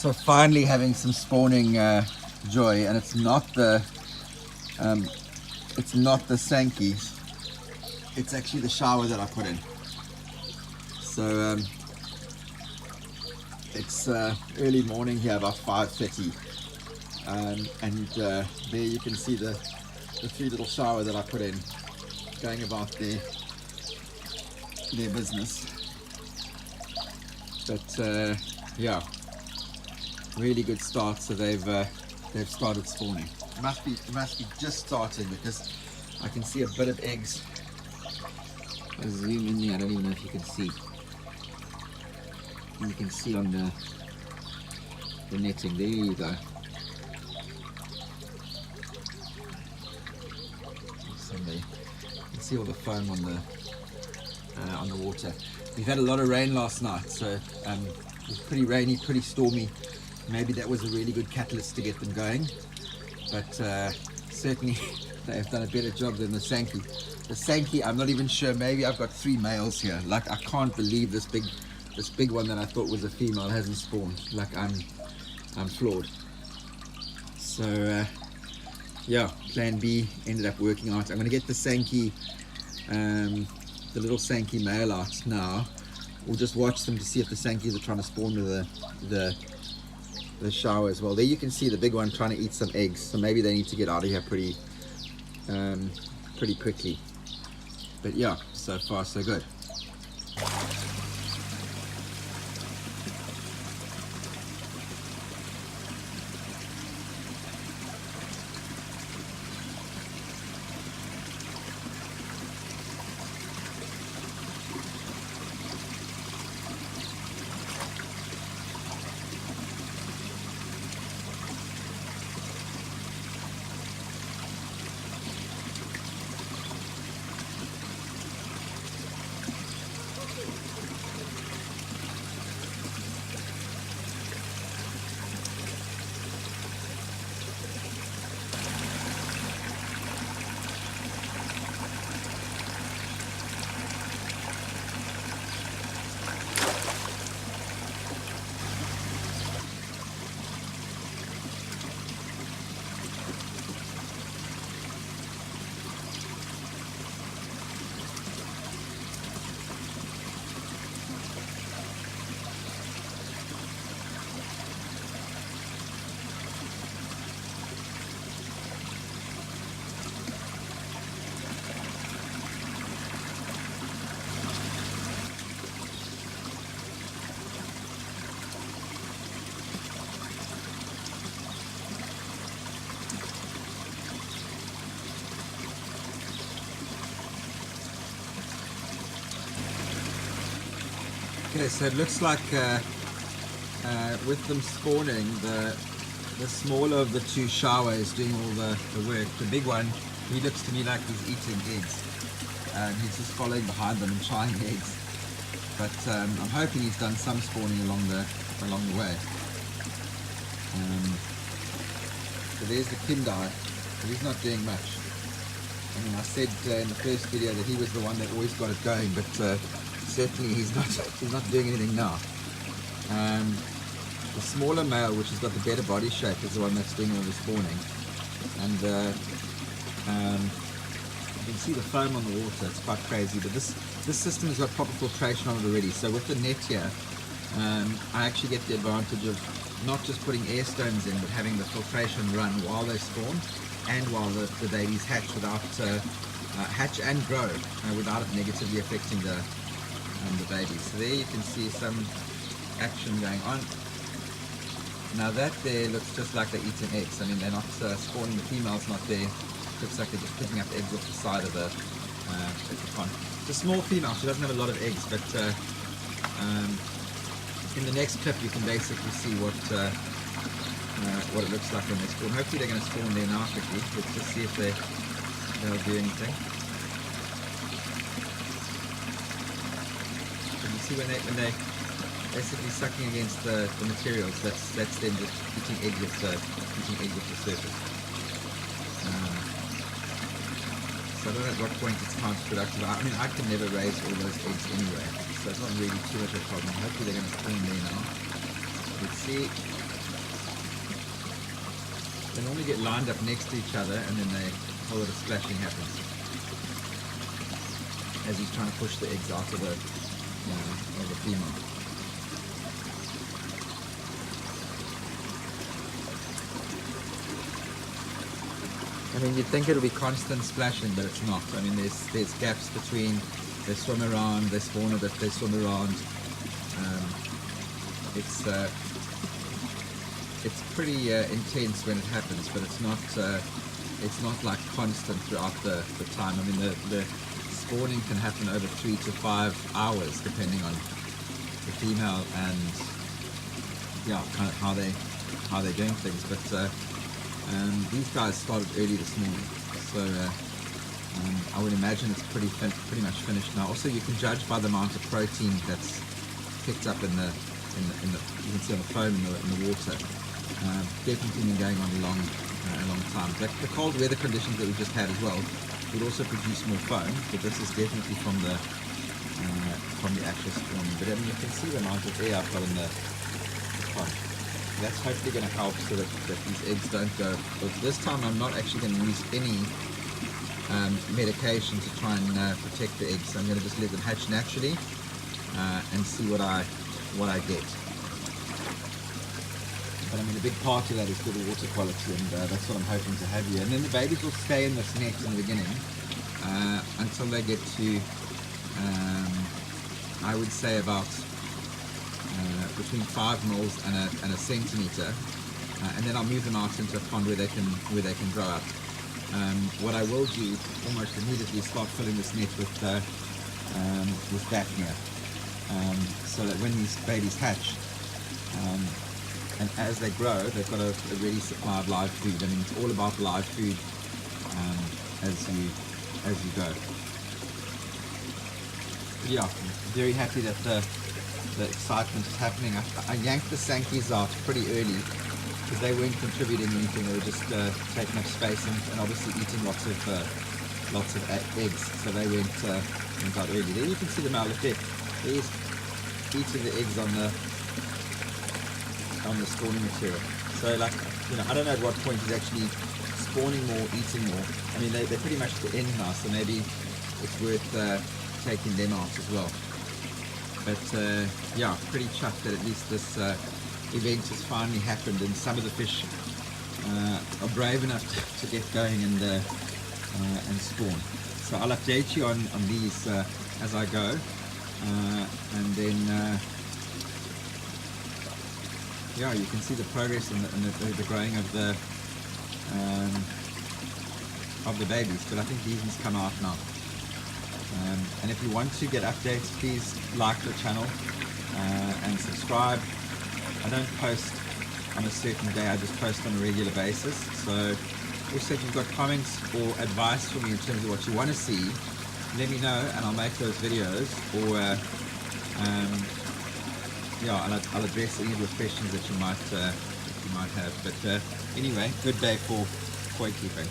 So finally having some spawning joy, and it's not the Sankeys. It's actually the shower that I put in. So it's early morning here, about 5:30, and there you can see the three little shower that I put in, going about their business. But yeah, really good start. So they've started spawning. It must be just starting, because I can see a bit of eggs. I'll zoom in there. I don't even know if you can see. You can see on the netting. There you go. You can see all the foam on the water. We've had a lot of rain last night, so it was pretty rainy, pretty stormy. Maybe that was a really good catalyst to get them going, but certainly they've done a better job than the Sankey. The Sankey, I'm not even sure. Maybe I've got 3 males here. Like, I can't believe this big one that I thought was a female hasn't spawned. Like, I'm floored. So yeah, plan B ended up working out. I'm going to get the Sankey, the little Sankey male out now. We'll just watch them to see if the Sankeys are trying to spawn with the shower as well. There you can see the big one trying to eat some eggs, so maybe they need to get out of here pretty quickly. But yeah, so far so good. Okay, so it looks like with them spawning, the smaller of the 2 shower is doing all the work. The big one, he looks to me like he's eating eggs. He's just following behind them and trying eggs. But I'm hoping he's done some spawning along the way. So there's the Kindai, but he's not doing much. I mean, I said in the first video that he was the one that always got it going, but certainly he's not doing anything now. The smaller male, which has got the better body shape, is the one that's doing all the spawning. And you can see the foam on the water. It's quite crazy, but this system has got proper filtration on it already. So with the net here, I actually get the advantage of not just putting air stones in, but having the filtration run while they spawn and while the babies hatch, without hatch and grow without it negatively affecting the babies. So there you can see some action going on. Now that there looks just like they're eating eggs. I mean, they're not spawning, the female's not there. Looks like they're just picking up eggs off the side of the pond. It's a small female, she doesn't have a lot of eggs, but in the next clip you can basically see what it looks like when they spawn. Hopefully they're going to spawn there now quickly. Let's just see if they'll do anything. See when they basically sucking against the materials, that's them just eating eggs off the surface. So I don't know at what point it's counterproductive. I mean, I can never raise all those eggs anyway, so it's not really too much of a problem. Hopefully they're going to spawn there now. You see, they normally get lined up next to each other, and then a whole lot of splashing happens as he's trying to push the eggs out of the female. I mean, you'd think it'll be constant splashing, but it's not. I mean, there's gaps between. They swim around, they spawn a bit, they swim around. It's pretty intense when it happens, but it's not like constant throughout the time. I mean, the spawning can happen over 3 to 5 hours, depending on the female and kind of how they're doing things. But these guys started early this morning, so I would imagine it's pretty much finished now. Also, you can judge by the amount of protein that's picked up in the you can see on the foam in the water. Definitely been going on a long time. The cold weather conditions that we just had as well would also produce more foam, but this is definitely from the actual spawning. But I mean, you can see the amount of air I've got in the pond. That's hopefully going to help so that these eggs don't go. But this time I'm not actually going to use any medication to try and protect the eggs. So I'm going to just let them hatch naturally and see what I get. But I mean, a big part of that is good water quality, and that's what I'm hoping to have here. And then the babies will stay in this net in the beginning until they get to, I would say about between 5 mils and a centimeter, and then I'll move them out into a pond where they can grow up. What I will do almost immediately is start filling this net with Daphnia, so that when these babies hatch, and as they grow, they've got a ready supply of live food. I mean, it's all about live food as you go. Yeah, very happy that the excitement is happening. I yanked the Sankies out pretty early because they weren't contributing anything. They were just taking up space and obviously eating lots of eggs. So they went out early. There you can see the male there. He's eating the eggs on the spawning material. So like, I don't know at what point he's actually spawning more, eating more. I mean, they're pretty much at the end now, so maybe it's worth taking them out as well. But yeah, pretty chuffed that at least this event has finally happened, and some of the fish are brave enough to get going and spawn. So I'll update you on these as I go, and then yeah, you can see the progress and the growing of the babies. But I think these ones come out now. And if you want to get updates, please like the channel and subscribe. I don't post on a certain day, I just post on a regular basis. So also, if you've got comments or advice for me in terms of what you want to see, let me know and I'll make those videos, or yeah, I'll address any of the questions that you might have. But anyway, good day for koi keeping.